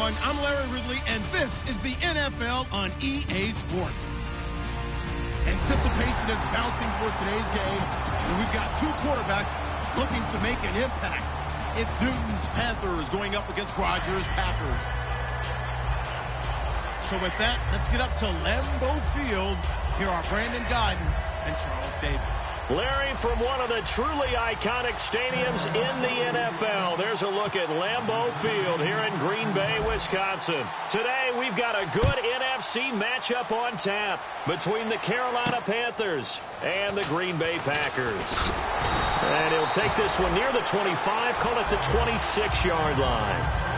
everyone. I'm Larry Ridley, and this is the NFL on EA Sports. Anticipation is mounting for today's game, and we've got two quarterbacks looking to make an impact. It's Newton's Panthers going up against Rodgers' Packers. So with that, let's get up to Lambeau Field. Here are Brandon Godden and Charles Davis. Larry, from one of the truly iconic stadiums in the NFL, there's a look at Lambeau Field here in Green Bay, Wisconsin. Today, we've got a good NFC matchup on tap between the Carolina Panthers and the Green Bay Packers. And he'll take this one near the 25, call it the 26-yard line.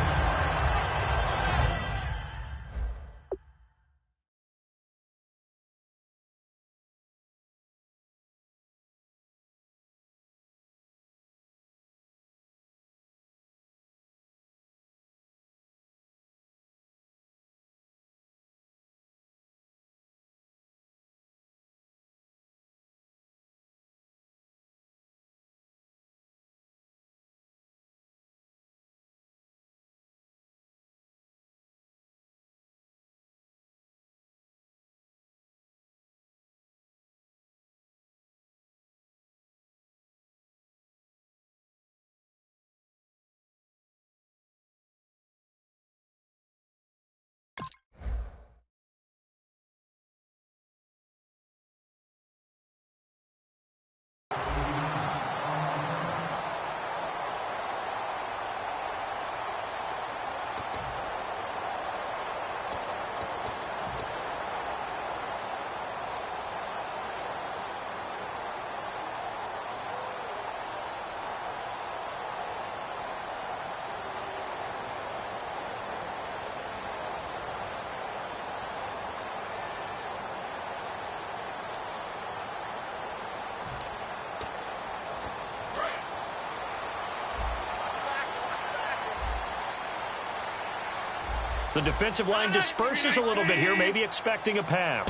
The defensive line disperses a little bit here, maybe expecting a pass.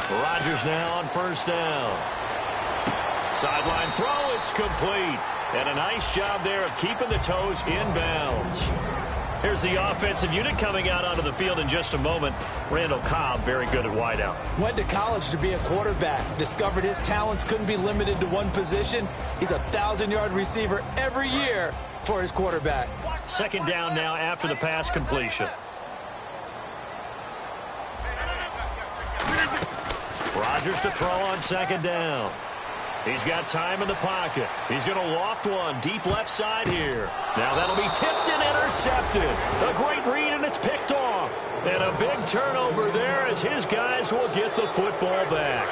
Rodgers now on first down. Sideline throw, it's complete. And a nice job there of keeping the toes in bounds. Here's the offensive unit coming out onto the field in just a moment. Randall Cobb, very good at wideout. Went to college to be a quarterback. Discovered his talents couldn't be limited to one position. He's a 1,000-yard receiver every year for his quarterback. Second down now after the pass completion. Rodgers to throw on second down. He's got time in the pocket. He's going to loft one deep left side here. Now that'll be tipped and intercepted. A great read, and it's picked off. And a big turnover there as his guys will get the football back.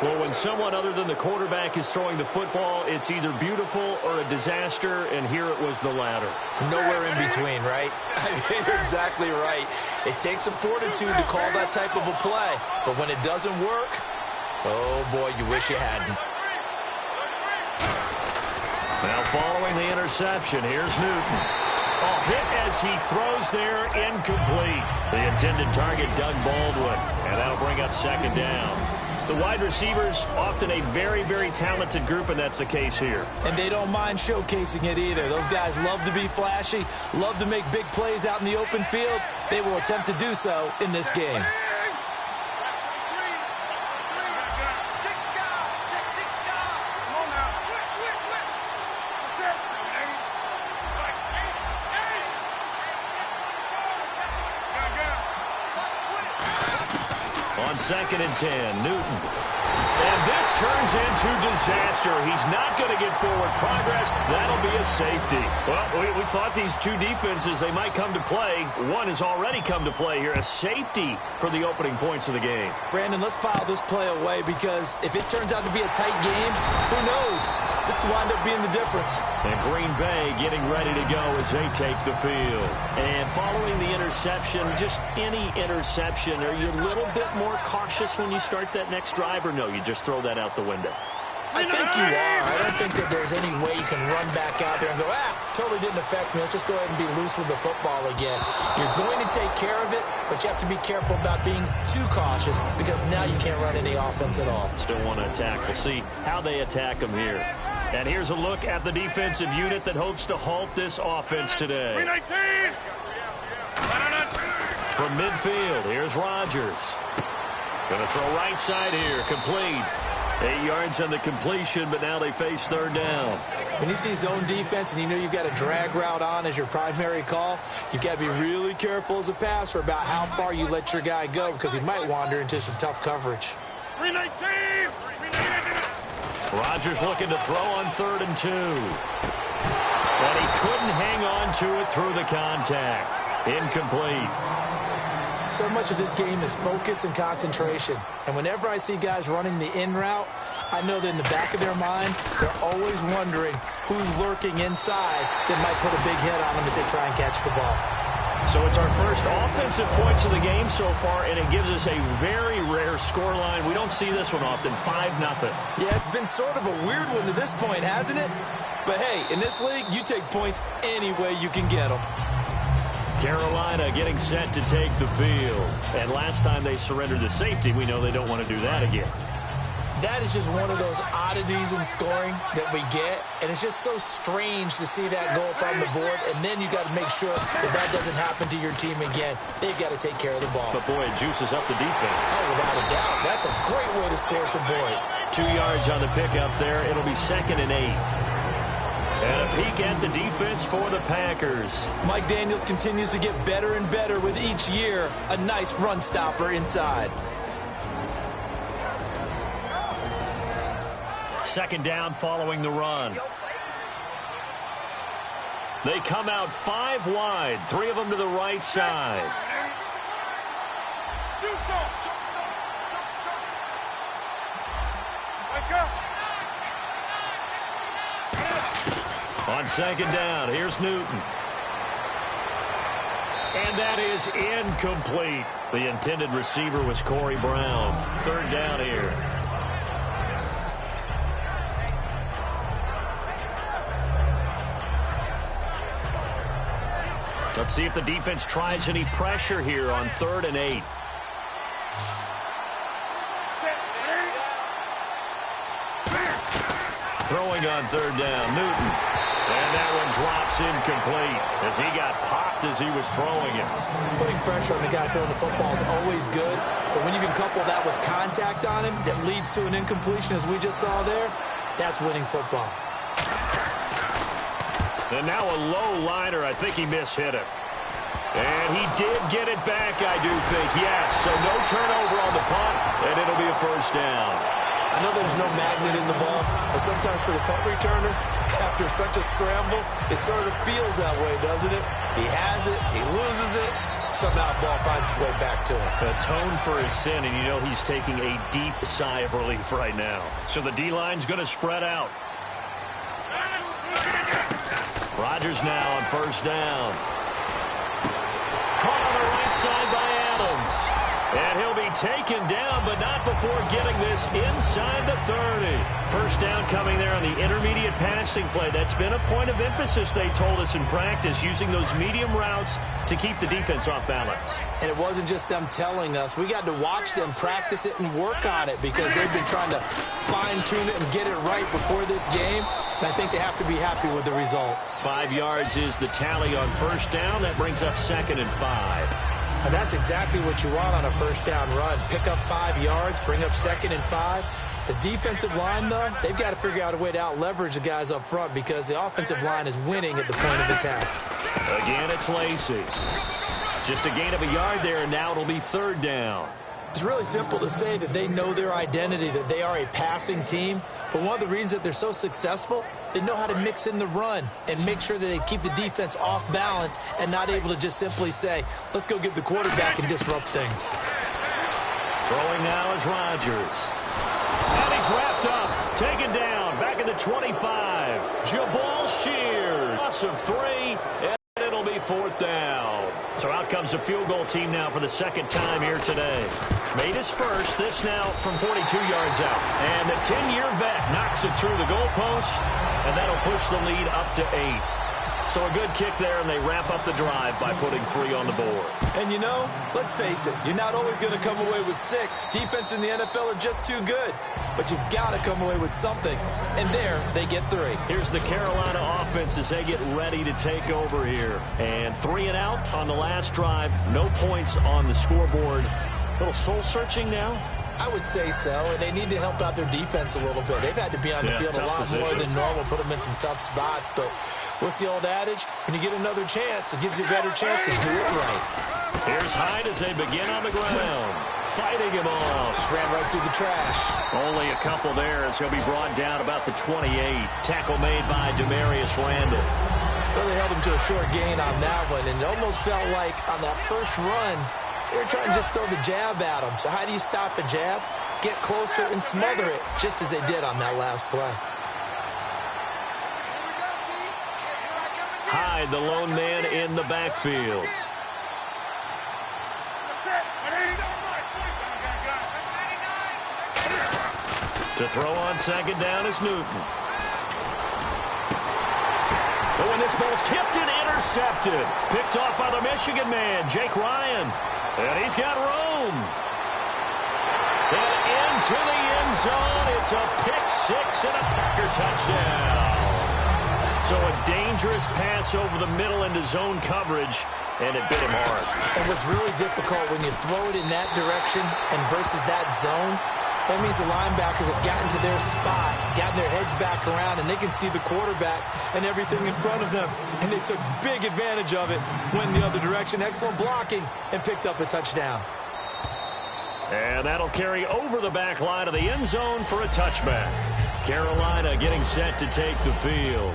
Well, when someone other than the quarterback is throwing the football, it's either beautiful or a disaster, and here it was the latter. Nowhere in between, right? I think you're exactly right. It takes some fortitude to call that type of a play, but when it doesn't work, oh boy, you wish you hadn't. Now following the interception, here's Newton. Hit as he throws there, incomplete. The intended target, Doug Baldwin, and that'll bring up second down. The wide receivers, often a very, very talented group, and that's the case here. And they don't mind showcasing it either. Those guys love to be flashy, love to make big plays out in the open field. They will attempt to do so in this game. Second and 10, Newton. And this turns into disaster. He's not going to get forward progress. That'll be a safety. Well, we thought these two defenses, they might come to play. One has already come to play here. A safety for the opening points of the game. Brandon, let's file this play away because if it turns out to be a tight game, who knows? This could wind up being the difference. And Green Bay getting ready to go as they take the field. And following the interception, just any interception, are you a little bit more cautious when you start that next drive, or no, you just throw that out the window? I think you are. I don't think that there's any way you can run back out there and go, totally didn't affect me. Let's just go ahead and be loose with the football again. You're going to take care of it, but you have to be careful about being too cautious because now you can't run any offense at all. Still want to attack. We'll see how they attack them here. And here's a look at the defensive unit that hopes to halt this offense today. from midfield. Here's Rodgers. Going to throw right side here. Complete. 8 yards on the completion, but now they face third down. When you see zone defense and you know you've got a drag route on as your primary call, you've got to be really careful as a passer about how far you let your guy go because he might wander into some tough coverage. Rodgers looking to throw on 3rd and 2. And he couldn't hang on to it through the contact. Incomplete. So much of this game is focus and concentration. And whenever I see guys running the in route, I know that in the back of their mind, they're always wondering who's lurking inside that might put a big hit on them as they try and catch the ball. So it's our first offensive points of the game so far, and it gives us a very rare scoreline. We don't see this one often, 5-0. Yeah, it's been sort of a weird one to this point, hasn't it? But hey, in this league, you take points any way you can get them. Carolina getting set to take the field. And last time they surrendered the safety, we know they don't want to do that again. That is just one of those oddities in scoring that we get. And it's just so strange to see that go up on the board. And then you got to make sure that that doesn't happen to your team again. They've got to take care of the ball. But, boy, it juices up the defense. Oh, without a doubt. That's a great way to score some points. 2 yards on the pickup there. It'll be 2nd and 8. And a peek at the defense for the Packers. Mike Daniels continues to get better and better with each year. A nice run stopper inside. 2nd down following the run. They come out 5 wide, 3 of them to the right side. On 2nd down, here's Newton. And that is incomplete. The intended receiver was Corey Brown. 3rd down here. Let's see if the defense tries any pressure here on 3rd and 8. Throwing on 3rd down, Newton. And that one drops incomplete as he got popped as he was throwing it. Putting pressure on the guy throwing the football is always good. But when you can couple that with contact on him that leads to an incompletion as we just saw there, that's winning football. And now a low liner. I think he mishit it. And he did get it back, I do think. Yes, so no turnover on the punt, and it'll be a 1st down. I know there's no magnet in the ball, but sometimes for the punt returner, after such a scramble, it sort of feels that way, doesn't it? He has it, he loses it, somehow the ball finds its way back to him. Atone for his sin, and you know he's taking a deep sigh of relief right now. So the D-line's going to spread out. Rodgers now on 1st down. Caught on the right side by Adams. And he'll be taken down, but not before getting this inside the 30. 1st down coming there on the intermediate passing play. That's been a point of emphasis, they told us in practice, using those medium routes to keep the defense off balance. And it wasn't just them telling us. We got to watch them practice it and work on it because they've been trying to fine-tune it and get it right before this game. And I think they have to be happy with the result. 5 yards is the tally on 1st down. That brings up 2nd and 5. And that's exactly what you want on a 1st down run. Pick up 5 yards, bring up 2nd and 5. The defensive line, though, they've got to figure out a way to out-leverage the guys up front because the offensive line is winning at the point of attack. Again, it's Lacy. Just a gain of a yard there, and now it'll be 3rd down. It's really simple to say that they know their identity, that they are a passing team. But one of the reasons that they're so successful, they know how to mix in the run and make sure that they keep the defense off balance and not able to just simply say, let's go get the quarterback and disrupt things. Throwing now is Rodgers. And he's wrapped up, taken down, back at the 25. Jabal Sheard, loss of 3, and it'll be 4th down. So out comes the field goal team now for the 2nd time here today. Made his first, this now from 42 yards out. And the 10-year vet knocks it through the goalpost, and that'll push the lead up to 8. So a good kick there, and they wrap up the drive by putting 3 on the board. And you know, let's face it, you're not always going to come away with 6. Defense in the NFL are just too good. But you've got to come away with something. And there, they get 3. Here's the Carolina offense as they get ready to take over here. And 3 and out on the last drive. No points on the scoreboard. A little soul-searching now. I would say so, and they need to help out their defense a little bit. They've had to be on the field a lot more than normal, put them in some tough spots. But what's the old adage? When you get another chance, it gives you a better chance to do it right. Here's Hyde as they begin on the ground. Fighting him off. Just ran right through the trash. Only a couple there as he'll be brought down about the 28. Tackle made by Demarius Randall. Really held him to a short gain on that one, and it almost felt like on that first run, they were trying to just throw the jab at him. So how do you stop a jab? Get closer and smother it, just as they did on that last play. Hyde, the lone man in the backfield. To throw on second down is Newton. But when this ball's tipped and intercepted, picked off by the Michigan man, Jake Ryan. And he's got room. And into the end zone. It's a pick-6 and a Packer touchdown. So a dangerous pass over the middle into zone coverage, and it bit him hard. And what's really difficult when you throw it in that direction and versus that zone, that means the linebackers have gotten to their spot, gotten their heads back around, and they can see the quarterback and everything in front of them. And they took big advantage of it, went the other direction, excellent blocking, and picked up a touchdown. And that'll carry over the back line of the end zone for a touchback. Carolina getting set to take the field.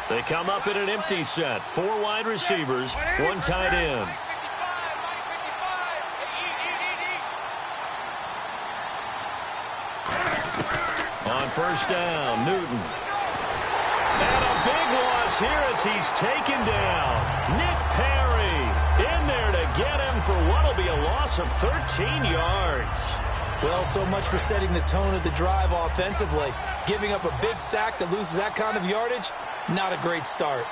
They come up in an empty set. 4 wide receivers, 1 tight end. On first down, Newton. And a big loss here as he's taken down. Nick Perry in there to get him for what will be a loss of 13 yards. Well, so much for setting the tone of the drive offensively. Giving up a big sack that loses that kind of yardage, not a great start.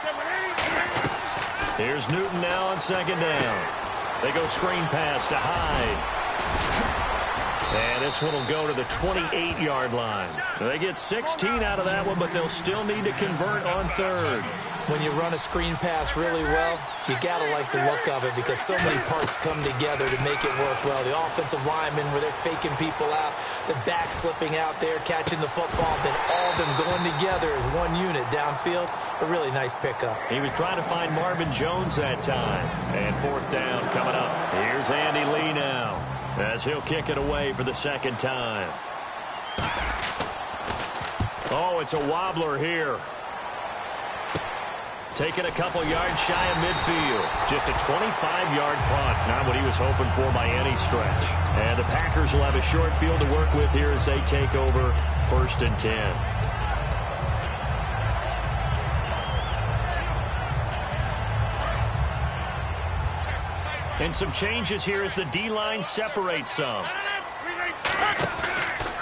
Here's Newton now on second down. They go screen pass to Hyde. And this one will go to the 28-yard line. They get 16 out of that one, but they'll still need to convert on third. When you run a screen pass really well, you got to like the look of it because so many parts come together to make it work well. The offensive linemen where they're faking people out, the back slipping out there, catching the football, then all of them going together as one unit downfield. A really nice pickup. He was trying to find Marvin Jones that time. And fourth down coming up. Here's Andy Lee now as he'll kick it away for the second time. Oh, it's a wobbler here. Taking a couple yards shy of midfield. Just a 25-yard punt. Not what he was hoping for by any stretch. And the Packers will have a short field to work with here as they take over 1st and 10. And some changes here as the D-line separates some.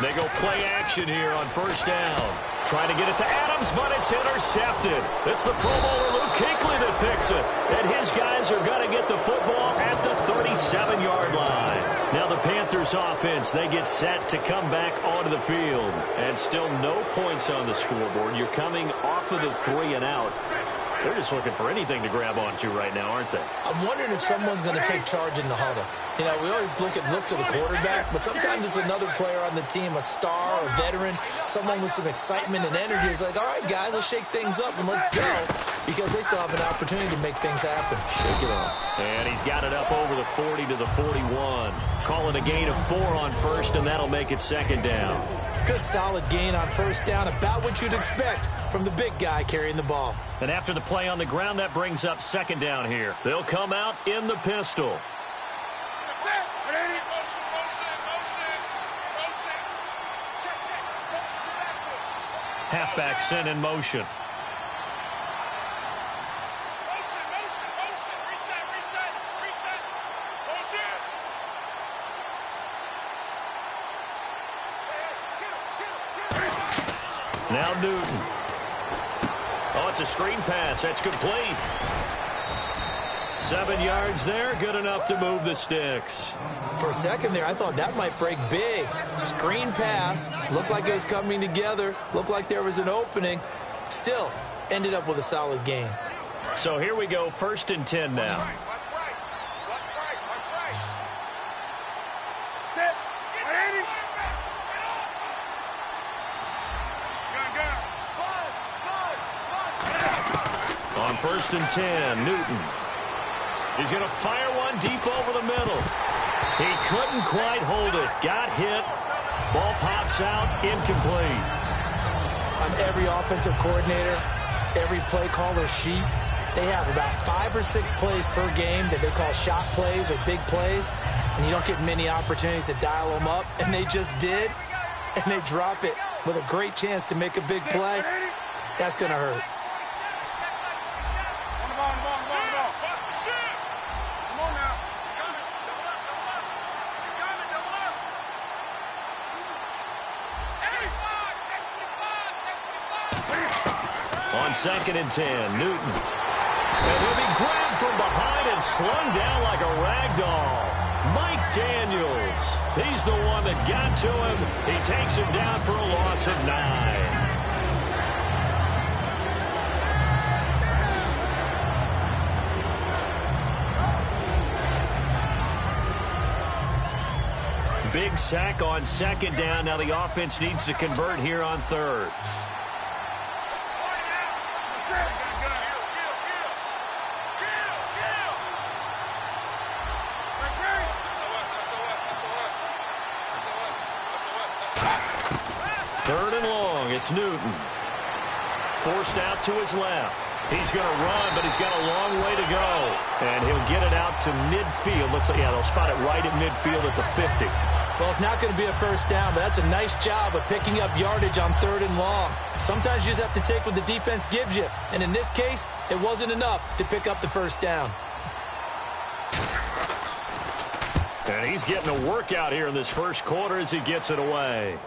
They go play action here on first down. Trying to get it to Adams, but it's intercepted. It's the Pro Bowler Luke Kuechly that picks it. And his guys are going to get the football at the 37-yard line. Now the Panthers offense, they get set to come back onto the field. And still no points on the scoreboard. You're coming off of the 3 and out. They're just looking for anything to grab onto right now, aren't they? I'm wondering if someone's going to take charge in the huddle. You know, we always look to the quarterback, but sometimes it's another player on the team, a star, a veteran, someone with some excitement and energy. It's like, all right, guys, let's shake things up and let's go, because they still have an opportunity to make things happen. Shake it up. And he's got it up over the 40 to the 41. Call it a gain of 4 on first, and that'll make it second down. Good, solid gain on first down, about what you'd expect from the big guy carrying the ball. And after the play on the ground, that brings up second down here. They'll come out in the pistol. Halfback sent in motion. Now Newton. Oh, it's a screen pass. That's complete. 7 yards there. Good enough to move the sticks. For a second there, I thought that might break big. Screen pass. Looked like it was coming together. Looked like there was an opening. Still, ended up with a solid gain. So here we go, 1st and 10 now. On 1st and 10, Newton. He's going to fire one deep over the middle. He couldn't quite hold it. Got hit. Ball pops out, incomplete. On every offensive coordinator, every play caller sheet, they have about 5 or 6 plays per game that they call shot plays or big plays, and you don't get many opportunities to dial them up, and they just did, and they drop it with a great chance to make a big play. That's going to hurt. On 2nd and 10, Newton. And he'll be grabbed from behind and slung down like a rag doll. Mike Daniels. He's the one that got to him. He takes him down for a loss of 9. Big sack on 2nd down. Now the offense needs to convert here on 3rd. Third and long, it's Newton. Forced out to his left. He's going to run, but he's got a long way to go. And he'll get it out to midfield. Looks like, yeah, they'll spot it right at midfield at the 50. Well, it's not going to be a first down, but that's a nice job of picking up yardage on 3rd and long. Sometimes you just have to take what the defense gives you. And in this case, it wasn't enough to pick up the first down. And he's getting a workout here in this first quarter as he gets it away.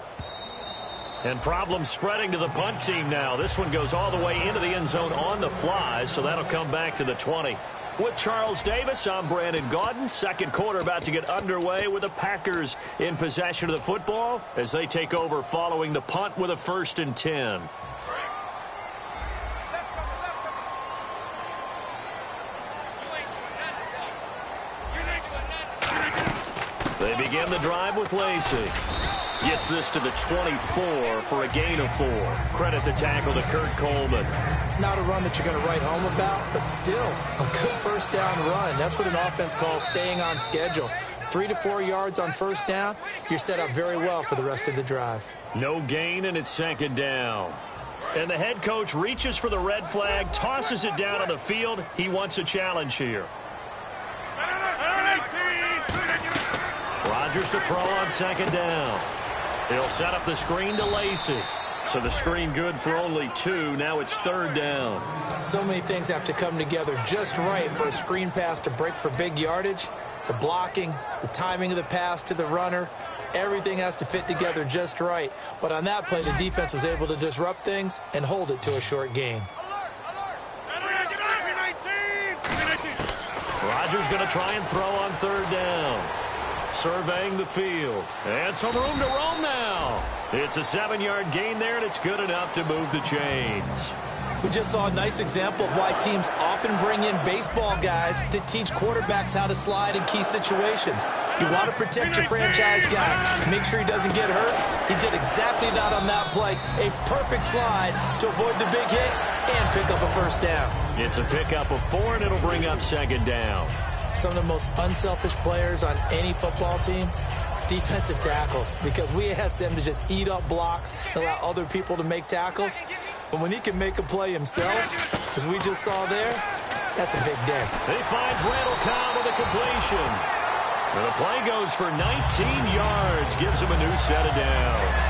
And problems spreading to the punt team now. This one goes all the way into the end zone on the fly, so that'll come back to the 20. With Charles Davis, I'm Brandon Gaudin. Second quarter about to get underway with the Packers in possession of the football as they take over following the punt with a 1st and 10. They begin the drive with Lacey. Gets this to the 24 for a gain of 4. Credit the tackle to Kurt Coleman. Not a run that you're going to write home about, but still a good first down run. That's what an offense calls staying on schedule. 3 to 4 yards on first down, you're set up very well for the rest of the drive. No gain, and it's 2nd down. And the head coach reaches for the red flag, tosses it down on the field. He wants a challenge here. Rodgers to throw on 2nd down. He'll set up the screen to Lacey. So the screen good for only 2. Now it's 3rd down. So many things have to come together just right for a screen pass to break for big yardage. The blocking, the timing of the pass to the runner, everything has to fit together just right. But on that play, the defense was able to disrupt things and hold it to a short gain. Rodgers going to try and throw on 3rd down. Surveying the field. And some room to roam now. It's a 7-yard gain there, and it's good enough to move the chains. We just saw a nice example of why teams often bring in baseball guys to teach quarterbacks how to slide in key situations. You want to protect your franchise guy. Make sure he doesn't get hurt. He did exactly that on that play. A perfect slide to avoid the big hit and pick up a first down. It's a pickup of 4, and it'll bring up 2nd down. Some of the most unselfish players on any football team, defensive tackles, because we ask them to just eat up blocks and allow other people to make tackles. But when he can make a play himself, as we just saw there, that's a big day. He finds Randall Cobb with a completion. And the play goes for 19 yards, gives him a new set of downs.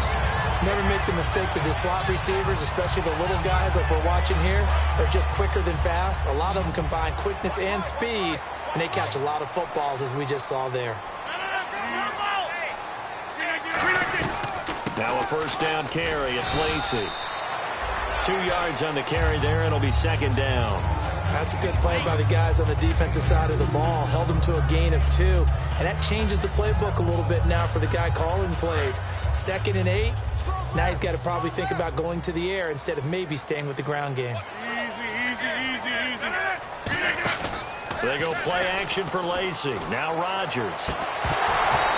Never make the mistake that the slot receivers, especially the little guys like we're watching here, are just quicker than fast. A lot of them combine quickness and speed, and they catch a lot of footballs, as we just saw there. Now a first down carry. It's Lacey. 2 yards on the carry there. It'll be second down. That's a good play by the guys on the defensive side of the ball. Held them to a gain of 2. And that changes the playbook a little bit now for the guy calling plays. 2nd and 8. Now he's got to probably think about going to the air instead of maybe staying with the ground game. They go play action for Lacey. Now Rodgers.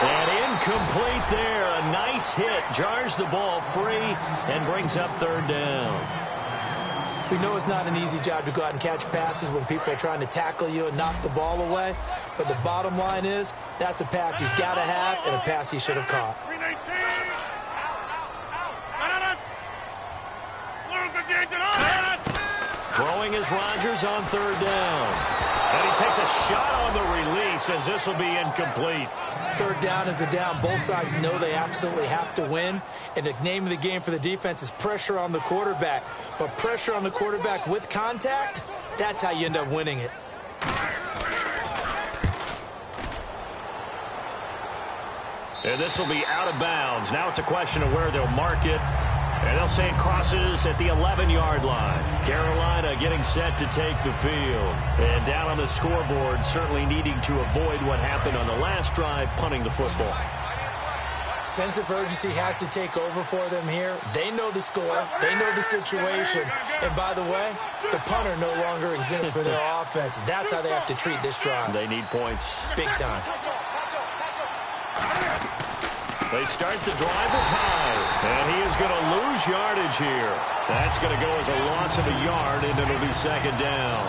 And incomplete there. A nice hit. Jars the ball free and brings up 3rd down. We know it's not an easy job to go out and catch passes when people are trying to tackle you and knock the ball away. But the bottom line is, that's a pass he's got to have and a pass he should have caught. Throwing is Rodgers on 3rd down. And he takes a shot on the release as this will be incomplete. 3rd down is the down. Both sides know they absolutely have to win. And the name of the game for the defense is pressure on the quarterback. But pressure on the quarterback with contact, that's how you end up winning it. And this will be out of bounds. Now it's a question of where they'll mark it. And they'll say it crosses at the 11-yard line. Carolina getting set to take the field. And down on the scoreboard, certainly needing to avoid what happened on the last drive, punting the football. Sense of urgency has to take over for them here. They know the score. They know the situation. And by the way, the punter no longer exists for their offense. That's how they have to treat this drive. They need points. Big time. They start the drive with Hyde, and he is going to lose yardage here. That's going to go as a loss of a yard, and it'll be 2nd down.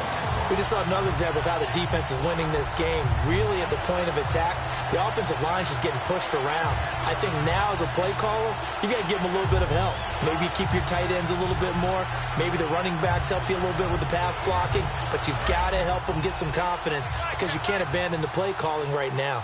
We just saw another example of how the defense is winning this game. Really at the point of attack, the offensive line's just getting pushed around. I think now as a play caller, you got to give them a little bit of help. Maybe keep your tight ends a little bit more. Maybe the running backs help you a little bit with the pass blocking, but you've got to help them get some confidence because you can't abandon the play calling right now.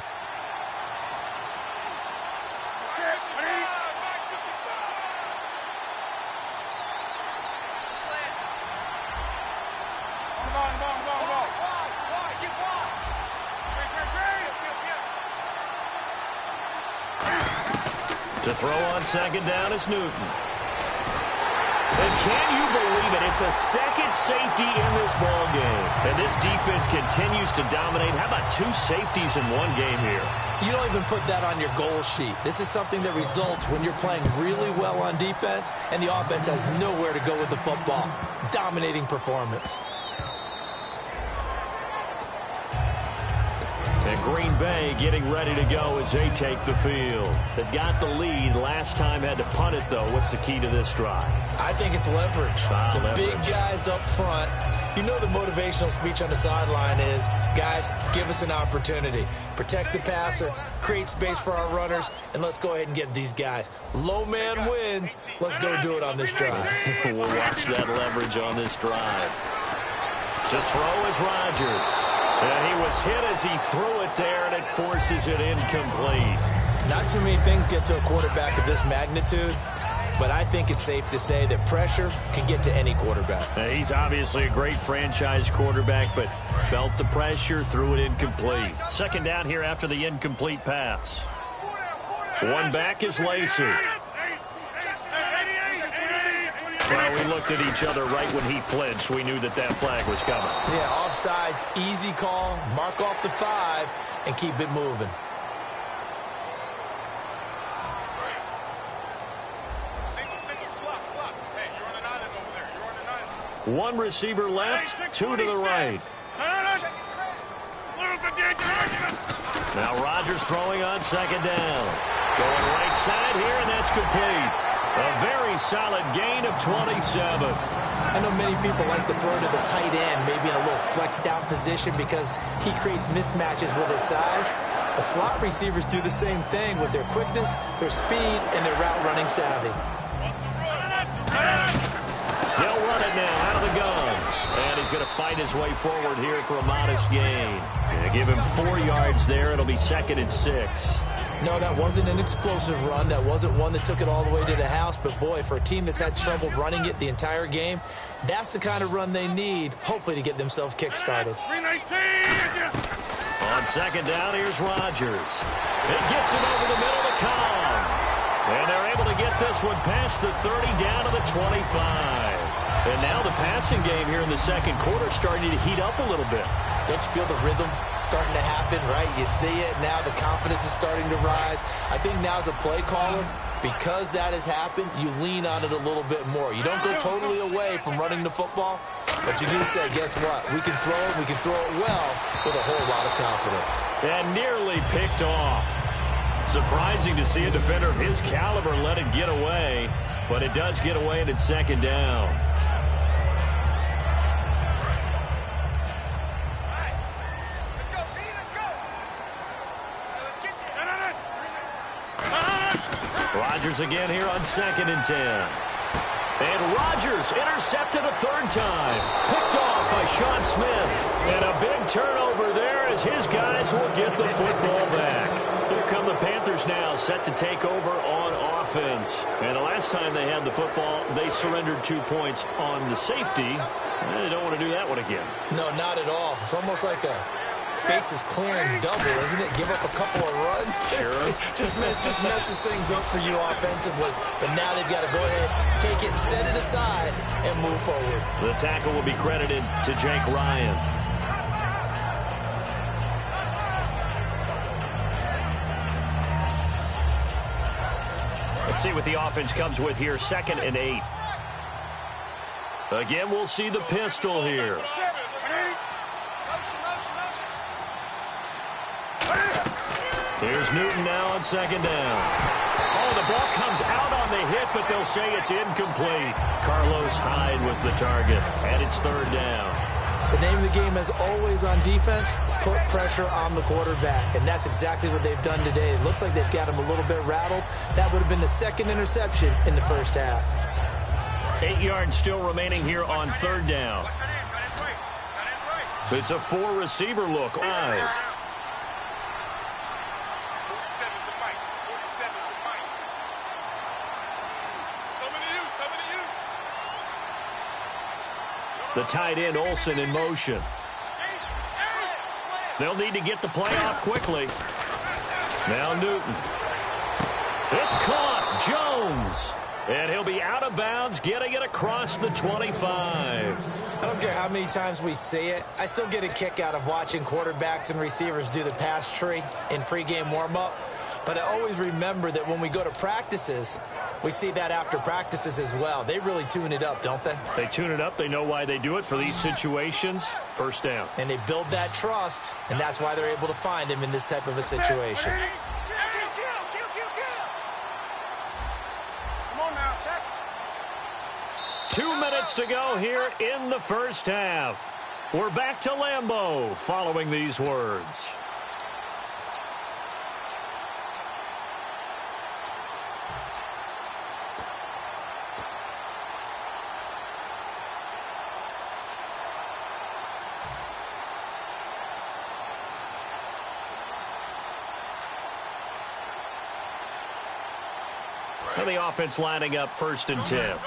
To throw on 2nd down is Newton. And can you believe it? It's a second safety in this ball game. And this defense continues to dominate. How about 2 safeties in one game here? You don't even put that on your goal sheet. This is something that results when you're playing really well on defense and the offense has nowhere to go with the football. Dominating performance. And Green Bay getting ready to go as they take the field. They've got the lead. Last time had to punt it, though. What's the key to this drive? I think it's leverage. The big guys up front. You know the motivational speech on the sideline is, guys, give us an opportunity. Protect the passer, create space for our runners, and let's go ahead and get these guys. Low man wins. Let's go do it on this drive. We'll watch that leverage on this drive. To throw is Rodgers. And he was hit as he threw it there, and it forces it incomplete. Not too many things get to a quarterback of this magnitude, but I think it's safe to say that pressure can get to any quarterback. He's obviously a great franchise quarterback, but felt the pressure, threw it incomplete. 2nd down here after the incomplete pass. One back is Lacey. Well, we looked at each other right when he flinched. We knew that that flag was coming. Yeah, offsides, easy call, mark off the 5, and keep it moving. One receiver left, 2 to the right. Now Rodgers throwing on 2nd down. Going right side here, and that's complete. A very solid gain of 27. I know many people like to throw to the tight end, maybe in a little flexed out position because he creates mismatches with his size. The slot receivers do the same thing with their quickness, their speed, and their route running savvy. They'll run it now out of the gun. And he's going to fight his way forward here for a modest gain. Going to give him 4 yards there. It'll be 2nd and 6. No, that wasn't an explosive run. That wasn't one that took it all the way to the house. But, boy, for a team that's had trouble running it the entire game, that's the kind of run they need, hopefully, to get themselves kick-started. On 2nd down, here's Rodgers. It gets him over the middle to Cobb. And they're able to get this one past the 30 down to the 25. And now the passing game here in the second quarter starting to heat up a little bit. Don't you feel the rhythm starting to happen, right? You see it now. The confidence is starting to rise. I think now as a play caller, because that has happened, you lean on it a little bit more. You don't go totally away from running the football, but you do say, guess what? We can throw it. We can throw it well with a whole lot of confidence. And nearly picked off. Surprising to see a defender of his caliber let it get away, but it does get away and it's second down. Rodgers again here on 2nd and 10. And Rodgers intercepted a third time. Picked off by Sean Smith. And a big turnover there as his guys will get the football back. Here come the Panthers now, set to take over on offense. And the last time they had the football, they surrendered 2 points on the safety. They don't want to do that one again. No, not at all. It's almost like a bases clearing double, isn't it? Give up a couple of runs. Sure. just messes things up for you offensively. But now they've got to go ahead, take it, set it aside, and move forward. The tackle will be credited to Jake Ryan. Let's see what the offense comes with here. 2nd and 8. Again, we'll see the pistol here. Here's Newton now on 2nd down. Oh, the ball comes out on the hit, but they'll say it's incomplete. Carlos Hyde was the target, and it's 3rd down. The name of the game is always on defense, put pressure on the quarterback, and that's exactly what they've done today. It looks like they've got him a little bit rattled. That would have been the 2nd interception in the first half. 8 yards still remaining here on 3rd down. It's a 4-receiver look. The tight end, Olsen, in motion. They'll need to get the play off quickly. Now Newton. It's caught. Jones. And he'll be out of bounds, getting it across the 25. I don't care how many times we see it. I still get a kick out of watching quarterbacks and receivers do the pass tree in pregame warm-up. But I always remember that when we go to practices, we see that after practices as well. They really tune it up, don't they? They tune it up. They know why they do it for these situations. 1st down. And they build that trust, and that's why they're able to find him in this type of a situation. Come on now, check. 2 minutes to go here in the first half. We're back to Lambeau following these words. The offense lining up 1st and 10.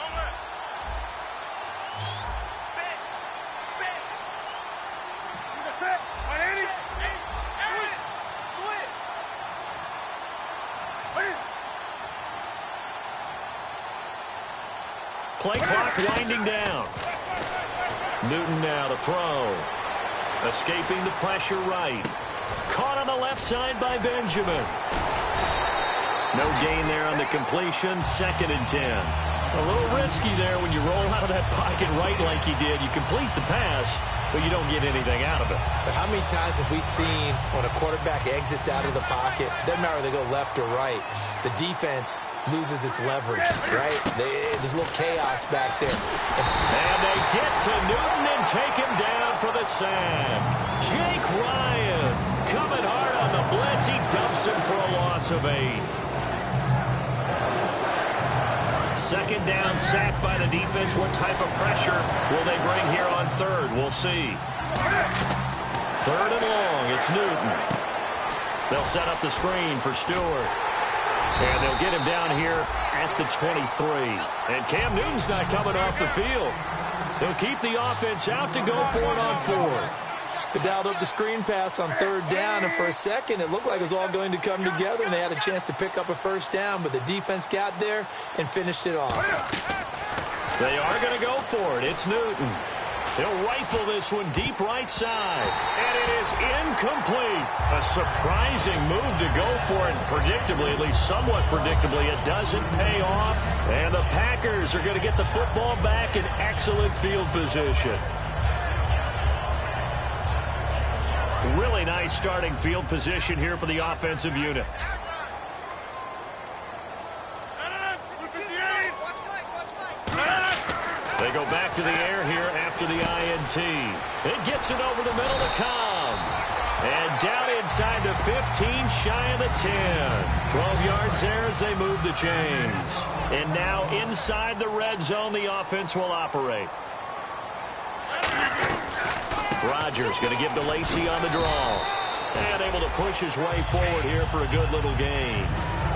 Play clock winding down. Newton now to throw. Escaping the pressure right. Caught on the left side by Benjamin. No gain there on the completion. 2nd and 10. A little risky there when you roll out of that pocket right like you did. You complete the pass, but you don't get anything out of it. But how many times have we seen when a quarterback exits out of the pocket, doesn't matter whether they go left or right, the defense loses its leverage, right? There's a little chaos back there. And they get to Newton and take him down for the sack. Jake Ryan coming hard on the blitz. He dumps him for a loss of 8. 2nd down, sack by the defense. What type of pressure will they bring here on 3rd? We'll see. 3rd and long. It's Newton. They'll set up the screen for Stewart. And they'll get him down here at the 23. And Cam Newton's not coming off the field. They'll keep the offense out to go for it on 4th. They dialed up the screen pass on 3rd down, and for a second it looked like it was all going to come together, and they had a chance to pick up a 1st down, but the defense got there and finished it off. They are going to go for it. It's Newton. He'll rifle this one deep right side. And it is incomplete. A surprising move to go for it. Predictably, at least somewhat predictably, it doesn't pay off. And the Packers are going to get the football back in excellent field position. Really nice starting field position here for the offensive unit. They go back to the air here after the INT. It gets it over the middle to Cobb. And down inside the 15, shy of the 10. 12 yards there as they move the chains. And now inside the red zone, the offense will operate. Rodgers going to give to Lacy on the draw. And able to push his way forward here for a good little gain.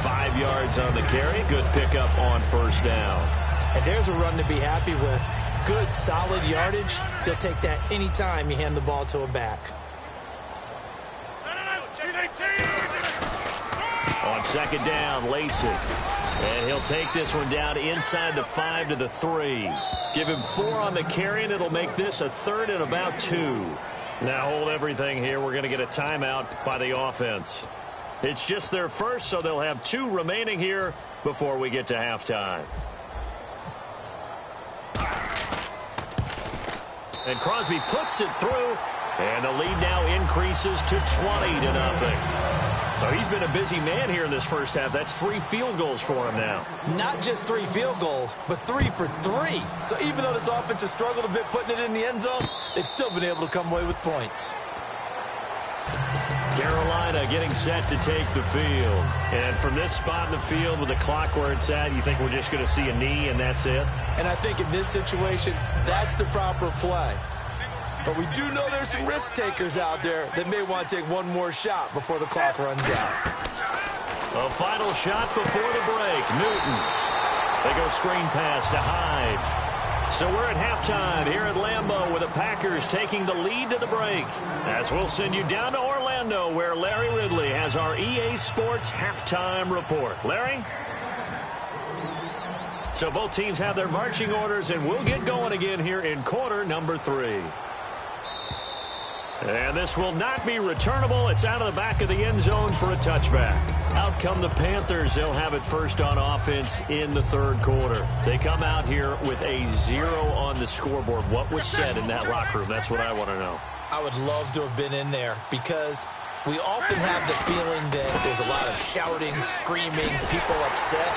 5 yards on the carry. Good pickup on first down. And there's a run to be happy with. Good, solid yardage. They'll take that anytime you hand the ball to a back. On second down, Lacy. And he'll take this one down inside the 5 to the 3. Give him 4 on the carry, and it'll make this a 3rd and about 2. Now hold everything here. We're going to get a timeout by the offense. It's just their first, so they'll have 2 remaining here before we get to halftime. And Crosby puts it through, and the lead now increases to 20-0. So he's been a busy man here in this first half. That's 3 field goals for him now. Not just 3 field goals, but 3 for 3. So even though this offense has struggled a bit putting it in the end zone, they've still been able to come away with points. Carolina getting set to take the field. And from this spot in the field with the clock where it's at, you think we're just going to see a knee and that's it? And I think in this situation, that's the proper play. But we do know there's some risk takers out there that may want to take one more shot before the clock runs out. A final shot before the break. Newton. They go screen pass to Hyde. So we're at halftime here at Lambeau with the Packers taking the lead to the break. As we'll send you down to Orlando where Larry Ridley has our EA Sports halftime report. Larry? So both teams have their marching orders, and we'll get going again here in quarter number 3. And this will not be returnable. It's out of the back of the end zone for a touchback. Out come the Panthers. They'll have it first on offense in the 3rd quarter. They come out here with a 0 on the scoreboard. What was said in that locker room? That's what I want to know. I would love to have been in there because we often have the feeling that there's a lot of shouting, screaming, people upset.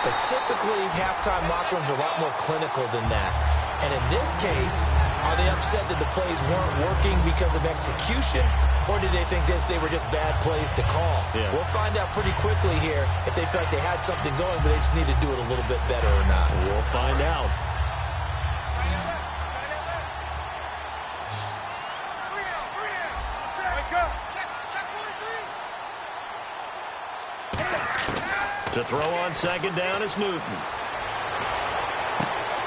But typically, halftime locker rooms are a lot more clinical than that. And in this case, are they upset that the plays weren't working because of execution, or did they think they were just bad plays to call? Yeah. We'll find out pretty quickly here if they feel like they had something going, but they just need to do it a little bit better or not. We'll find out. To throw on second down is Newton.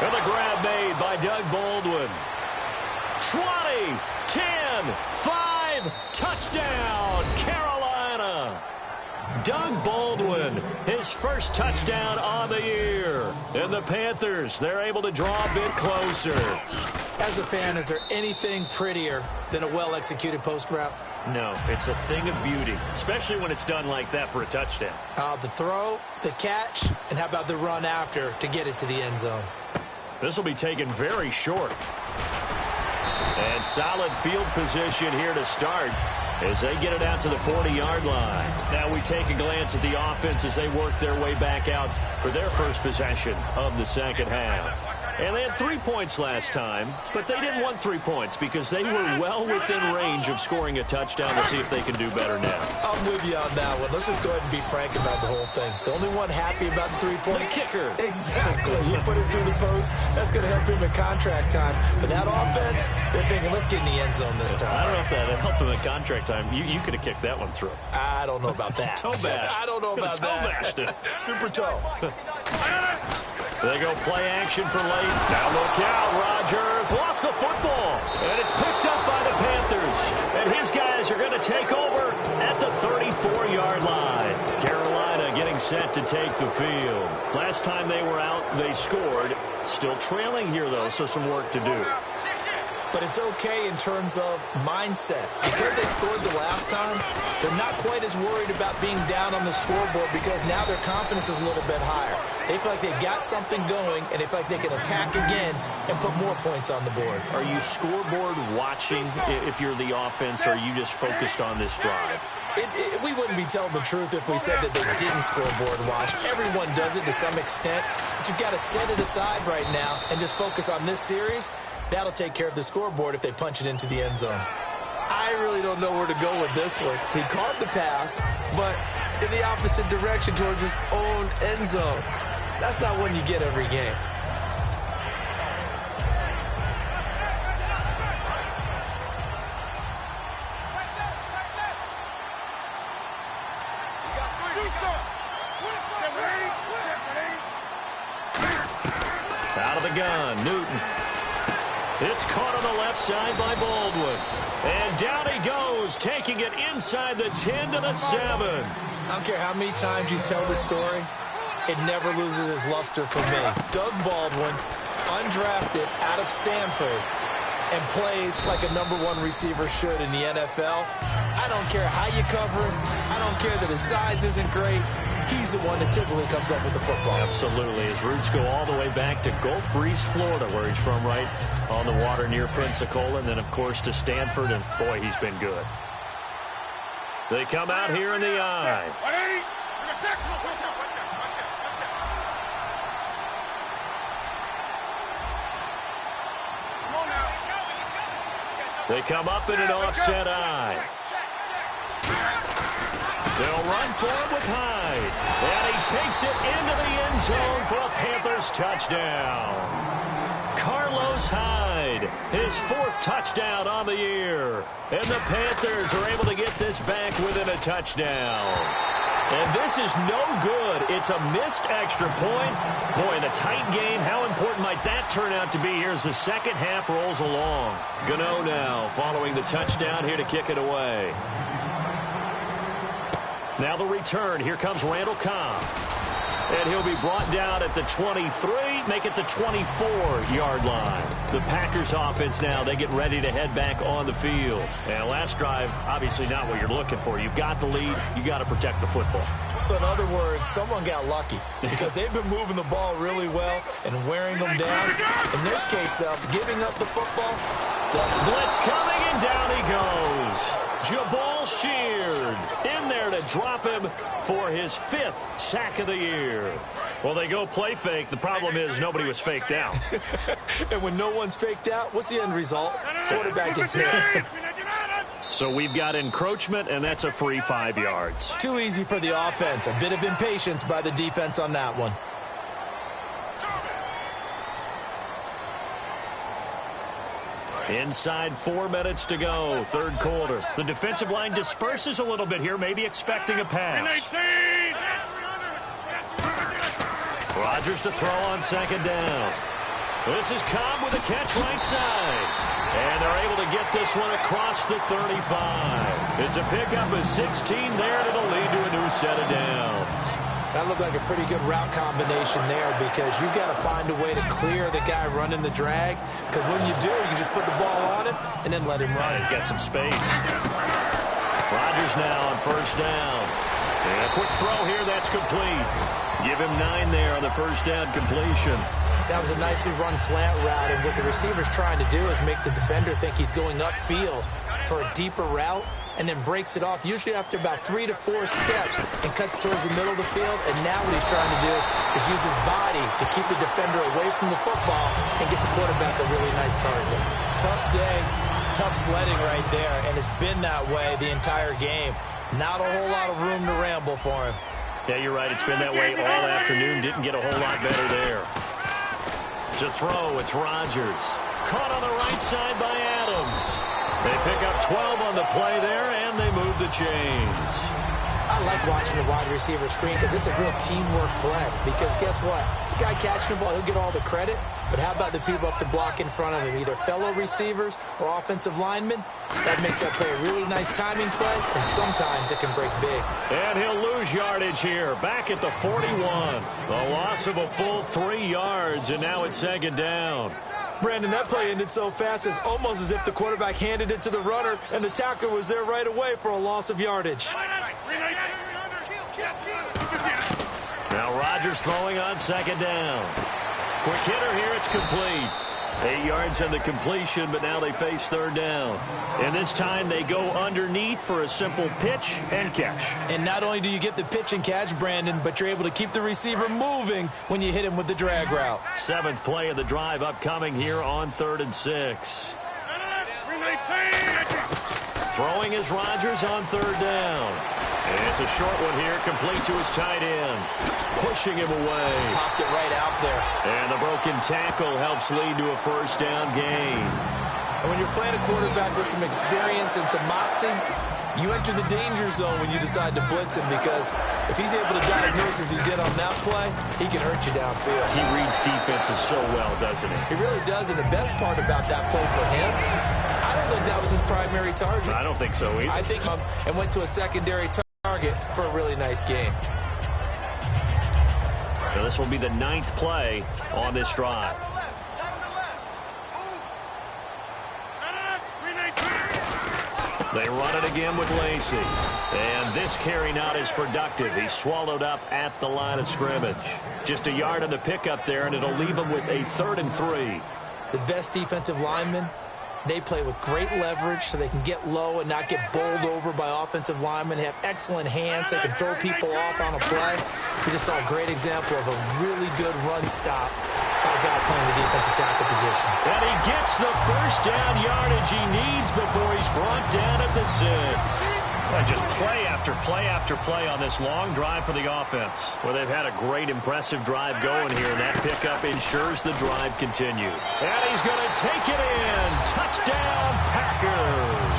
And the grab made by Doug Baldwin. 20, 10, 5, touchdown, Carolina. Doug Baldwin, his first touchdown on the year. And the Panthers, they're able to draw a bit closer. As a fan, is there anything prettier than a well-executed post route? No, it's a thing of beauty, especially when it's done like that for a touchdown. The throw, the catch, and how about the run after to get it to the end zone? This will be taken very short. And solid field position here to start as they get it out to the 40-yard line. Now we take a glance at the offense as they work their way back out for their first possession of the second half. And they had 3 points last time, but they didn't want 3 points because they were well within range of scoring a touchdown. We'll see if they can do better now. I'm with you on that one. Let's just go ahead and be frank about the whole thing. The only one happy about the 3-point. The kicker. Exactly. He put it through the post. That's going to help him in contract time. But that offense, they're thinking, let's get in the end zone this time. I don't know if that helped him in contract time. You could have kicked that one through. I don't know about that. Toe bash. I don't know about that. Toe bashed it. Super toe. They go play action for late. Now look out, Rodgers lost the football. And it's picked up by the Panthers. And his guys are going to take over at the 34-yard line. Carolina getting set to take the field. Last time they were out, they scored. Still trailing here, though, so some work to do. But it's okay in terms of mindset. Because they scored the last time, they're not quite as worried about being down on the scoreboard because now their confidence is a little bit higher. They feel like they've got something going, and they feel like they can attack again and put more points on the board. Are you scoreboard watching if you're the offense, or are you just focused on this drive? We wouldn't be telling the truth if we said that they didn't scoreboard watch. Everyone does it to some extent, but you've got to set it aside right now and just focus on this series. That'll take care of the scoreboard if they punch it into the end zone. I really don't know where to go with this one. He caught the pass, but in the opposite direction towards his own end zone. That's not one you get every game. Out of the gun, Newton. It's caught on the left side by Baldwin. And down he goes, taking it inside the 10 to the 7. I don't care how many times you tell the story, it never loses its luster for me. Doug Baldwin, undrafted out of Stanford, and plays like a #1 receiver should in the NFL. I don't care how you cover him. I don't care that his size isn't great. He's the one that typically comes up with the football. Absolutely. His roots go all the way back to Gulf Breeze, Florida, where he's from, right on the water near Pensacola. And then, of course, to Stanford. And, boy, he's been good. They come out here in the eye. They come up in an offset eye. They'll run for it with Hyde. And he takes it into the end zone for a Panthers touchdown. Carlos Hyde, his 4th touchdown on the year. And the Panthers are able to get this back within a touchdown. And this is no good. It's a missed extra point. Boy, in a tight game, how important might that turn out to be here as the second half rolls along? Gano now following the touchdown here to kick it away. Now the return. Here comes Randall Cobb. And he'll be brought down at the 23, make it the 24-yard line. The Packers offense now, they get ready to head back on the field. And last drive, obviously not what you're looking for. You've got the lead. You got to protect the football. So in other words, someone got lucky because they've been moving the ball really well and wearing them down. In this case, though, giving up the football. Blitz coming, and down he goes. Jabal Sheard in there to drop him for his 5th sack of the year. Well, they go play fake. The problem is nobody was faked out. And when no one's faked out, what's the end result? Quarterback gets hit. So we've got encroachment, and that's a free 5 yards. Too easy for the offense. A bit of impatience by the defense on that one. Inside 4 minutes to go, 3rd quarter. The defensive line disperses a little bit here, maybe expecting a pass. Rodgers to throw on 2nd down. This is Cobb with a catch right side. And they're able to get this one across the 35. It's a pickup of 16 there, and it'll lead to a new set of downs. That looked like a pretty good route combination there because you've got to find a way to clear the guy running the drag. Because when you do, you just put the ball on him and then let him run. He's got some space. Rodgers now on 1st down. And a quick throw here, that's complete. Give him 9 there on the 1st down completion. That was a nicely run slant route, and what the receiver's trying to do is make the defender think he's going upfield for a deeper route, and then breaks it off, usually after about 3 to 4 steps, and cuts towards the middle of the field. And now what he's trying to do is use his body to keep the defender away from the football and get the quarterback a really nice target. Tough day, tough sledding right there, and it's been that way the entire game. Not a whole lot of room to ramble for him. Yeah, you're right. It's been that way all afternoon. Didn't get a whole lot better there. To throw, it's Rodgers. Caught on the right side by Adams. They pick up 12 on the play there, and they move the chains. I I like watching the wide receiver screen because it's a real teamwork play. Because guess what? The guy catching the ball, he'll get all the credit. But how about the people up to block in front of him, either fellow receivers or offensive linemen? That makes that play a really nice timing play, and sometimes it can break big. And he'll lose yardage here, back at the 41. A loss of a full 3 yards, and now it's second down. Brandon, that play ended so fast, it's almost as if the quarterback handed it to the runner, and the tackler was there right away for a loss of yardage. Now Rodgers throwing on second down. Quick hitter here, it's complete. 8 yards on the completion, but now they face third down. And this time they go underneath for a simple pitch and catch. And not only do you get the pitch and catch, Brandon, but you're able to keep the receiver moving when you hit him with the drag route. 7th play of the drive upcoming here on 3rd and 6. Throwing is Rodgers on 3rd down. And it's a short one here, complete to his tight end. Pushing him away. Popped it right out there. And the broken tackle helps lead to a first down gain. And when you're playing a quarterback with some experience and some moxie, you enter the danger zone when you decide to blitz him, because if he's able to diagnose as he did on that play, he can hurt you downfield. He reads defenses so well, doesn't he? He really does, and the best part about that play for him, I don't think that was his primary target. I don't think so either. I think and went to a secondary target for a really nice game. So this will be the 9th play on this drive. They run it again with Lacey. And this carry not as productive. He's swallowed up at the line of scrimmage. Just a yard on the pickup there, and it'll leave him with a 3rd and 3. The best defensive linemen, they play with great leverage so they can get low and not get bowled over by offensive linemen. They have excellent hands. They can throw people off on a play. We just saw a great example of a really good run stop by a guy playing the defensive tackle position. And he gets the first down yardage he needs before he's brought down at the 6. Well, just play after play after play on this long drive for the offense. Well, they've had a great, impressive drive going here, and that pickup ensures the drive continued. And he's going to take it in. Touchdown, Packers.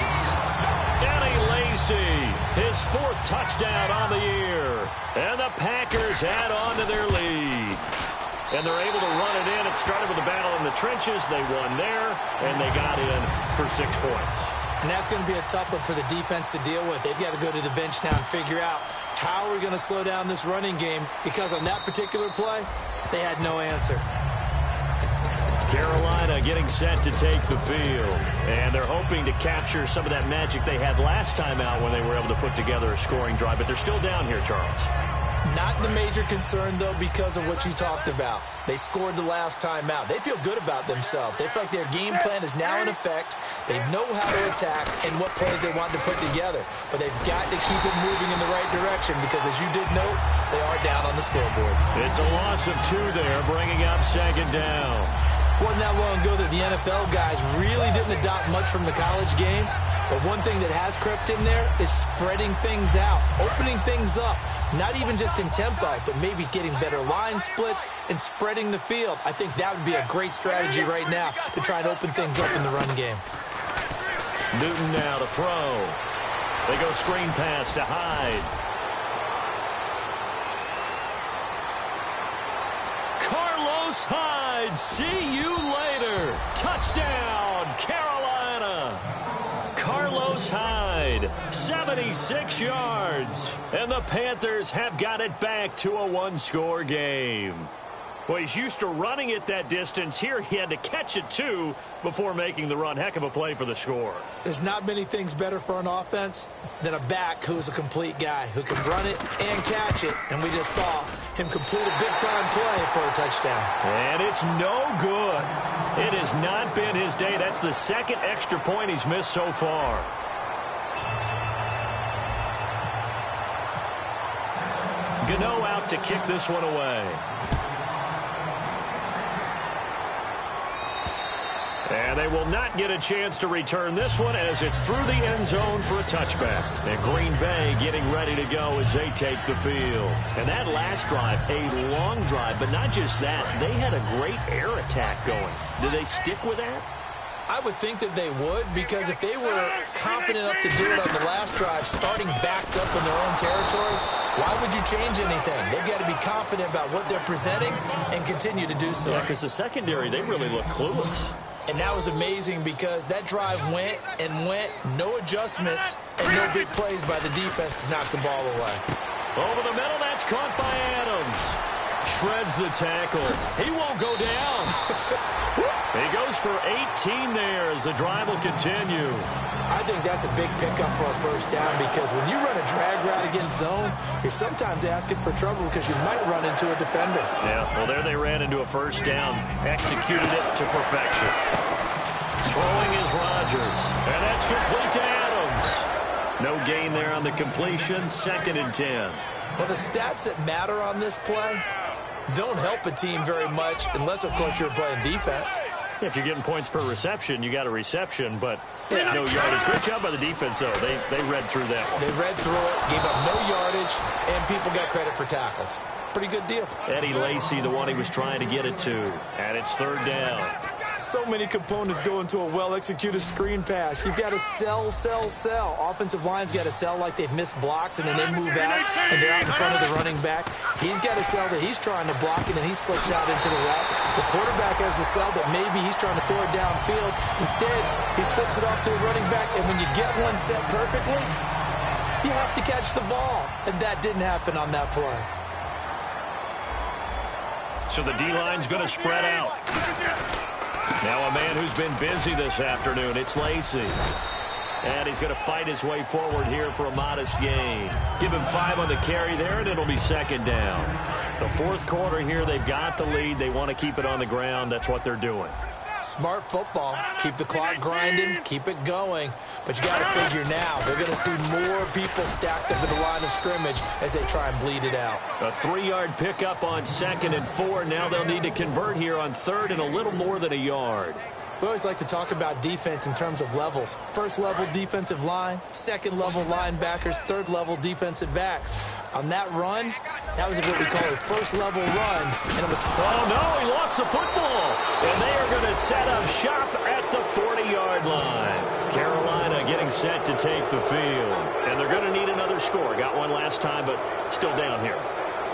Danny Lacey, his 4th touchdown on the year. And the Packers add on to their lead. And they're able to run it in. It started with a battle in the trenches. They won there, and they got in for 6 points. And that's going to be a tough one for the defense to deal with. They've got to go to the bench now and figure out how we're going to slow down this running game, because on that particular play, they had no answer. Carolina getting set to take the field. And they're hoping to capture some of that magic they had last time out when they were able to put together a scoring drive. But they're still down here, Charles. Not the major concern, though, because of what you talked about. They scored the last time out. They feel good about themselves. They feel like their game plan is now in effect. They know how to attack and what plays they want to put together. But they've got to keep it moving in the right direction, because, as you did note, they are down on the scoreboard. It's a loss of 2 there, bringing up second down. Wasn't that long ago that the NFL guys really didn't adopt much from the college game. But one thing that has crept in there is spreading things out, opening things up, not even just in tempo, but maybe getting better line splits and spreading the field. I think that would be a great strategy right now to try and open things up in the run game. Newton now to throw. They go screen pass to Hyde. Carlos Hyde, see you later. Touchdown, Carolina. Carlos Hyde, 76 yards. And the Panthers have got it back to a 1-score game. Well, he's used to running it that distance. Here he had to catch it, too, before making the run. Heck of a play for the score. There's not many things better for an offense than a back who's a complete guy, who can run it and catch it. And we just saw him complete a big-time play for a touchdown. And it's no good. It has not been his day. That's the 2nd extra point he's missed so far. Gano out to kick this one away. And they will not get a chance to return this one, as it's through the end zone for a touchback. And Green Bay getting ready to go as they take the field. And that last drive, a long drive, but not just that. They had a great air attack going. Do they stick with that? I would think that they would, because if they were competent enough to do it on the last drive, starting backed up in their own territory, why would you change anything? They've got to be confident about what they're presenting and continue to do so. Yeah, because the secondary, they really look clueless. And that was amazing because that drive went and went, no adjustments, and no big plays by the defense to knock the ball away. Over the middle, that's caught by Adams. Shreds the tackle. He won't go down. He goes for 18 there as the drive will continue. I think that's a big pickup for a first down because when you run a drag route against zone, you're sometimes asking for trouble because you might run into a defender. Yeah, well, there they ran into a first down. Executed it to perfection. Throwing is Rodgers. And that's complete to Adams. No gain there on the completion. 2nd and 10. Well, the stats that matter on this play don't help a team very much unless, of course, you're playing defense. If you're getting points per reception, you got a reception, but no yardage. Great job by the defense, though. They read through that one. They read through it, gave up no yardage, and people got credit for tackles. Pretty good deal. Eddie Lacy, the one he was trying to get it to, and it's 3rd down. So many components go into a well-executed screen pass. You've got to sell, sell, sell. Offensive line's got to sell like they've missed blocks, and then they move out, and they're out in front of the running back. He's got to sell that he's trying to block it, and he slips out into the route. The quarterback has to sell that maybe he's trying to throw it downfield. Instead, he slips it off to the running back, and when you get one set perfectly, you have to catch the ball. And that didn't happen on that play. So the D-line's going to spread out. Now a man who's been busy this afternoon, it's Lacy. And he's going to fight his way forward here for a modest gain. Give him 5 on the carry there, and it'll be 2nd down. The 4th quarter here, they've got the lead. They want to keep it on the ground. That's what they're doing. Smart football. Keep the clock grinding. Keep it going. But you got to figure now, they're going to see more people stacked up at the line of scrimmage as they try and bleed it out. A 3-yard pickup on 2nd and 4. Now they'll need to convert here on 3rd and a little more than a yard. We always like to talk about defense in terms of levels. 1st level defensive line, 2nd level linebackers, 3rd level defensive backs. On that run, that was what we call a 1st level run. And it was... Oh, no, he lost the football. And they are going to set up shop at the 40-yard line. Carolina getting set to take the field. And they're going to need another score. Got one last time, but still down here.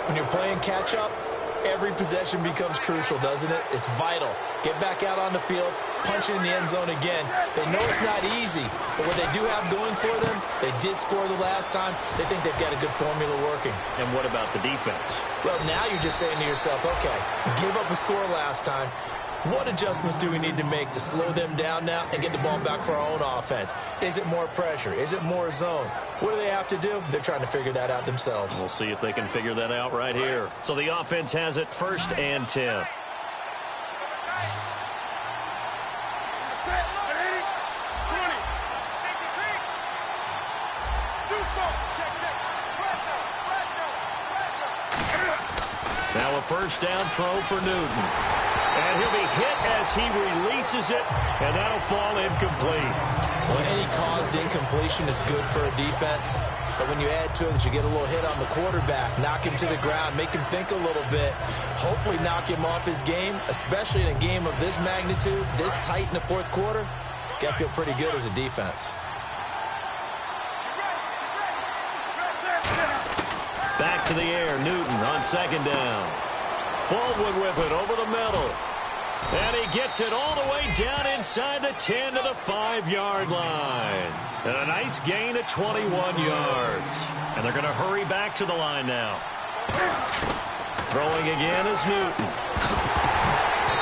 When you're playing catch-up, every possession becomes crucial, doesn't it? It's vital. Get back out on the field, punch it in the end zone again. They know it's not easy, but what they do have going for them, they did score the last time. They think they've got a good formula working. And what about the defense? Well, now you're just saying to yourself, okay, give up a score last time. What adjustments do we need to make to slow them down now and get the ball back for our own offense? Is it more pressure? Is it more zone? What do they have to do? They're trying to figure that out themselves. We'll see if they can figure that out right here. So the offense has it 1st and 10. Now a 1st down throw for Newton. And he'll be hit as he releases it, and that'll fall incomplete. Well, any caused incompletion is good for a defense. But when you add to it, you get a little hit on the quarterback, knock him to the ground, make him think a little bit, hopefully knock him off his game, especially in a game of this magnitude, this tight in the 4th quarter. Got to feel pretty good as a defense. Back to the air, Newton on 2nd down. Baldwin with it over the middle. And he gets it all the way down inside the 10 to the 5-yard line. And a nice gain of 21 yards. And they're going to hurry back to the line now. Throwing again is Newton.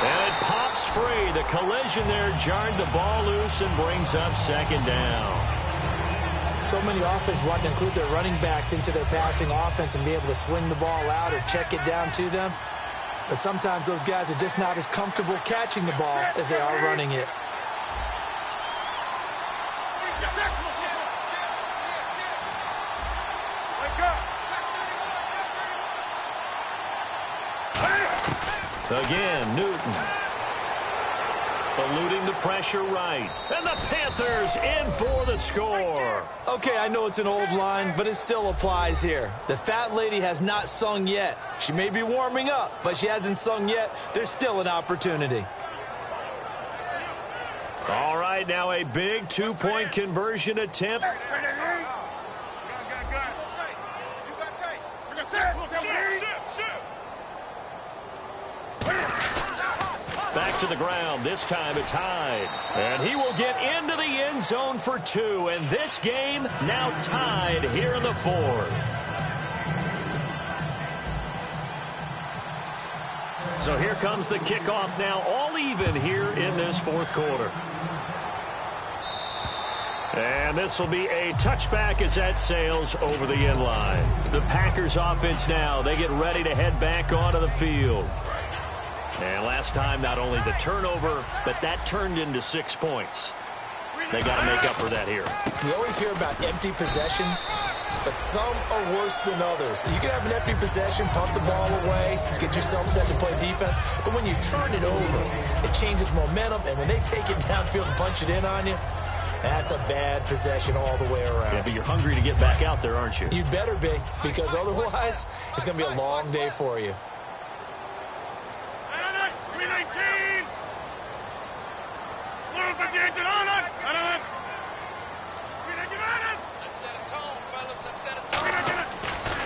And it pops free. The collision there jarred the ball loose and brings up 2nd down. So many offenses want to include their running backs into their passing offense and be able to swing the ball out or check it down to them. But sometimes those guys are just not as comfortable catching the ball as they are running it. Again, Newton. Eluding the pressure right. And the Panthers in for the score. Okay, I know it's an old line, but it still applies here. The fat lady has not sung yet. She may be warming up, but she hasn't sung yet. There's still an opportunity. All right, now a big two-point conversion attempt. Back to the ground. This time it's Hyde. And he will get into the end zone for 2. And this game now tied here in the 4th. So here comes the kickoff now, all even here in this 4th quarter. And this will be a touchback as that sails over the end line. The Packers offense now, they get ready to head back onto the field. And last time, not only the turnover, but that turned into 6 points. They got to make up for that here. You always hear about empty possessions, but some are worse than others. You can have an empty possession, pump the ball away, get yourself set to play defense, but when you turn it over, it changes momentum, and when they take it downfield and punch it in on you, that's a bad possession all the way around. Yeah, but you're hungry to get back out there, aren't you? You better be, because otherwise, it's going to be a long day for you.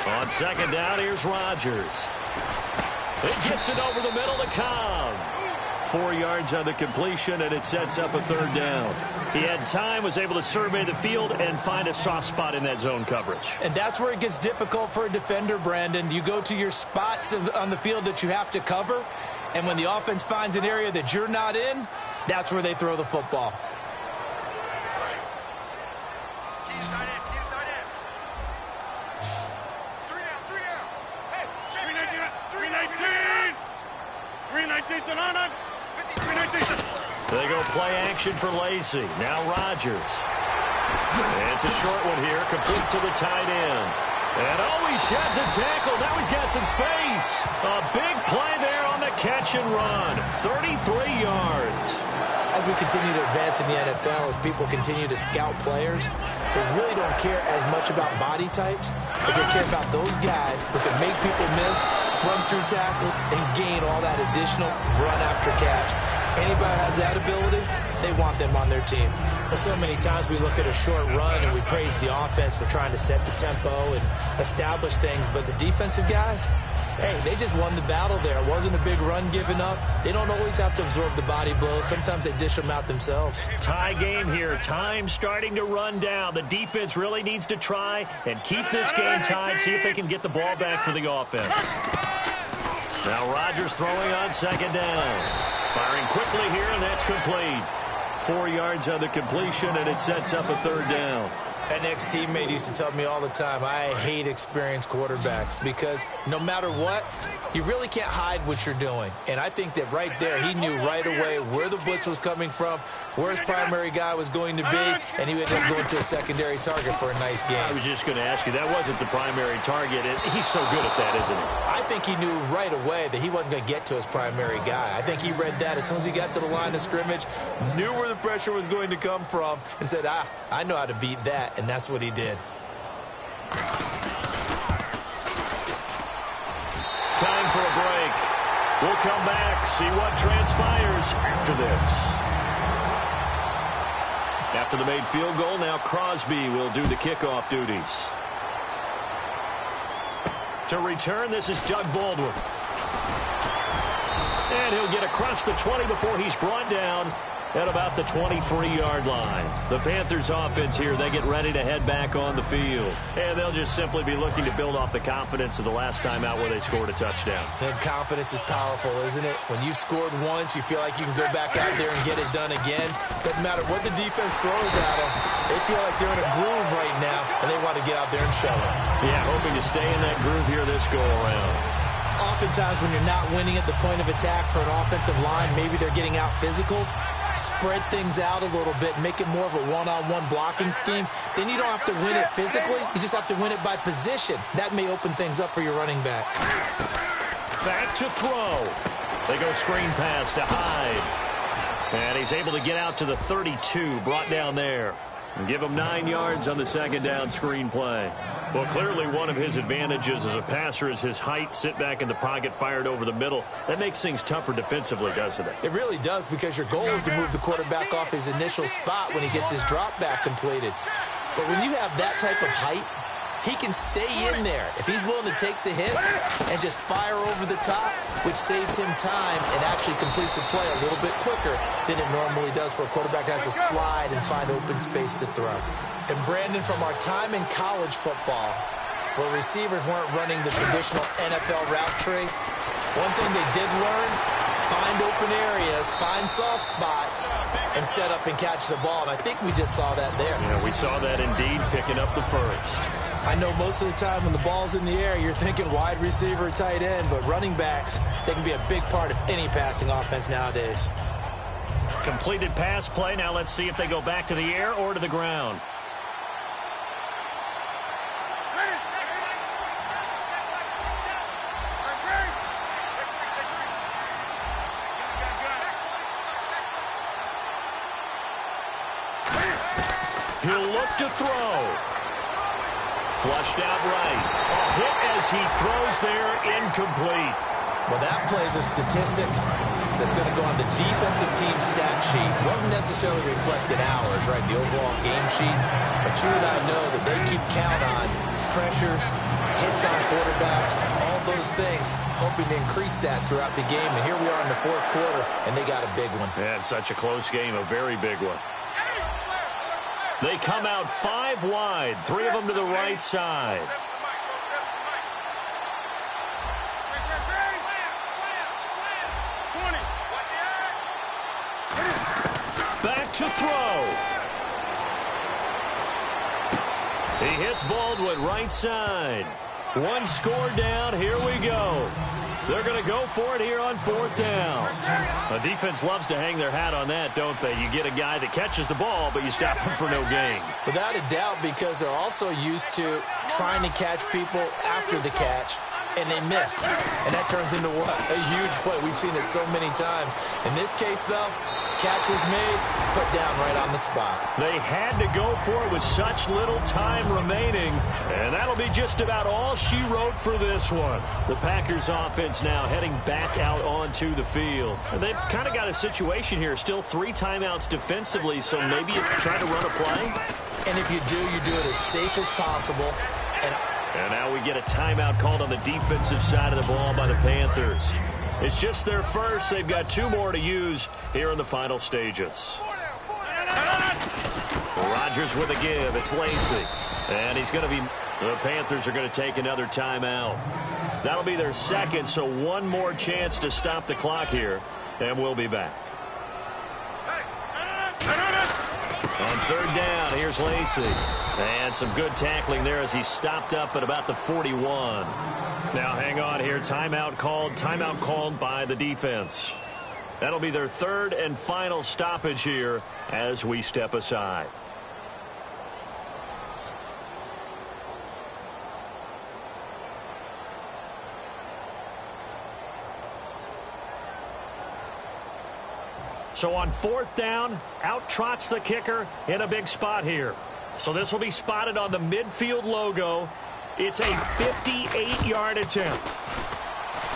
On second down, here's Rodgers. He gets it over the middle to Cobb. 4 yards on the completion, and it sets up a 3rd down. He had time, was able to survey the field and find a soft spot in that zone coverage. And that's where it gets difficult for a defender, Brandon. You go to your spots on the field that you have to cover, and when the offense finds an area that you're not in, that's where they throw the football. They go play action for Lacey. Now Rodgers. And it's a short one here, complete to the tight end. And he sheds a tackle. Now he's got some space. A big play there on the catch and run. 33 yards. As we continue to advance in the NFL, as people continue to scout players, they really don't care as much about body types as they care about those guys who can make people miss, run through tackles, and gain all that additional run after catch. Anybody has that ability, they want them on their team. Well, so many times we look at a short run and we praise the offense for trying to set the tempo and establish things, but the defensive guys, hey, they just won the battle there. It wasn't a big run given up. They don't always have to absorb the body blows. Sometimes they dish them out themselves. Tie game here. Time starting to run down. The defense really needs to try and keep this game tied, see if they can get the ball back for the offense. Now Rodgers throwing on second down. Firing quickly here, and that's complete. 4 yards on the completion, and it sets up a 3rd down. An ex-teammate used to tell me all the time, I hate experienced quarterbacks because no matter what, you really can't hide what you're doing. And I think that right there, he knew right away where the blitz was coming from, where his primary guy was going to be, and he ended up going to a secondary target for a nice game. I was just going to ask you, that wasn't the primary target. He's so good at that, isn't he? I think he knew right away that he wasn't going to get to his primary guy. I think he read that as soon as he got to the line of scrimmage, knew where the pressure was going to come from, and said, I know how to beat that, and that's what he did. Time for a break. We'll come back, see what transpires after this. After the made field goal, now Crosby will do the kickoff duties. To return, this is Doug Baldwin. And he'll get across the 20 before he's brought down at about the 23-yard line. The Panthers offense here, they get ready to head back on the field. And they'll just simply be looking to build off the confidence of the last time out where they scored a touchdown. And confidence is powerful, isn't it? When you've scored once, you feel like you can go back out there and get it done again. Doesn't matter what the defense throws at them. They feel like they're in a groove right now, and they want to get out there and show it. Yeah, hoping to stay in that groove here this go-around. Oftentimes when you're not winning at the point of attack for an offensive line, maybe they're getting out physical. Spread things out a little bit, make it more of a one-on-one blocking scheme. Then you don't have to win it physically. You just have to win it by position. That may open things up for your running backs. Back to throw. They go screen pass to Hyde. And he's able to get out to the 32, brought down there. And give him 9 yards on the second down screenplay. Well, clearly one of his advantages as a passer is his height. Sit back in the pocket, fired over the middle. That makes things tougher defensively, doesn't it? It really does, because your goal is to move the quarterback off his initial spot when he gets his drop back completed. But when you have that type of height, he can stay in there if he's willing to take the hits and just fire over the top, which saves him time and actually completes a play a little bit quicker than it normally does for a quarterback who has to slide and find open space to throw. And Brandon, from our time in college football, where receivers weren't running the traditional NFL route tree, one thing they did learn: find open areas, find soft spots, and set up and catch the ball. And I think we just saw that there. Yeah, we saw that indeed, picking up the first. I know most of the time when the ball's in the air, you're thinking wide receiver, tight end, but running backs, they can be a big part of any passing offense nowadays. Completed pass play. Now let's see if they go back to the air or to the ground. He'll look to throw. Flushed out right. A hit as he throws there, incomplete. Well, that plays a statistic that's going to go on the defensive team stat sheet. Won't necessarily reflect in ours, right, the overall game sheet. But you and I know that they keep count on pressures, hits on quarterbacks, all those things, hoping to increase that throughout the game. And here we are in the fourth quarter, and they got a big one. And such a close game, a very big one. They come out 5 wide, 3 of them to the right side. Back to throw. He hits Baldwin right side. 1 score down. Here we go. They're going to go for it here on 4th down. The defense loves to hang their hat on that, don't they? You get a guy that catches the ball, but you stop him for no gain. Without a doubt, because they're also used to trying to catch people after the catch, and they miss. And that turns into what? A huge play. We've seen it so many times. In this case, though, catch was made, put down right on the spot. They had to go for it with such little time remaining, and that'll be just about all she wrote for this one. The Packers offense now heading back out onto the field. And they've kind of got a situation here, still 3 timeouts defensively, so maybe you try to run a play. And if you do it as safe as possible. And now we get a timeout called on the defensive side of the ball by the Panthers. It's just their first. They've got 2 more to use here in the final stages. Rodgers with a give. It's Lacy. And he's going to be... The Panthers are going to take another timeout. That'll be their second, so 1 more chance to stop the clock here. And we'll be back. On 3rd down, here's Lacy. And some good tackling there as he stopped up at about the 41. Now hang on here. Timeout called by the defense. That'll be their 3rd and final stoppage here as we step aside. So on 4th down, out trots the kicker in a big spot here. So this will be spotted on the midfield logo. It's a 58-yard attempt.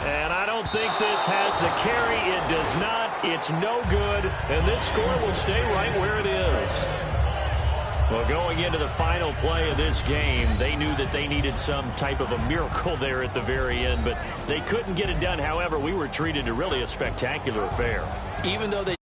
And I don't think this has the carry. It does not. It's no good. And this score will stay right where it is. Well, going into the final play of this game, they knew that they needed some type of a miracle there at the very end, but they couldn't get it done. However, we were treated to really a spectacular affair. Even though they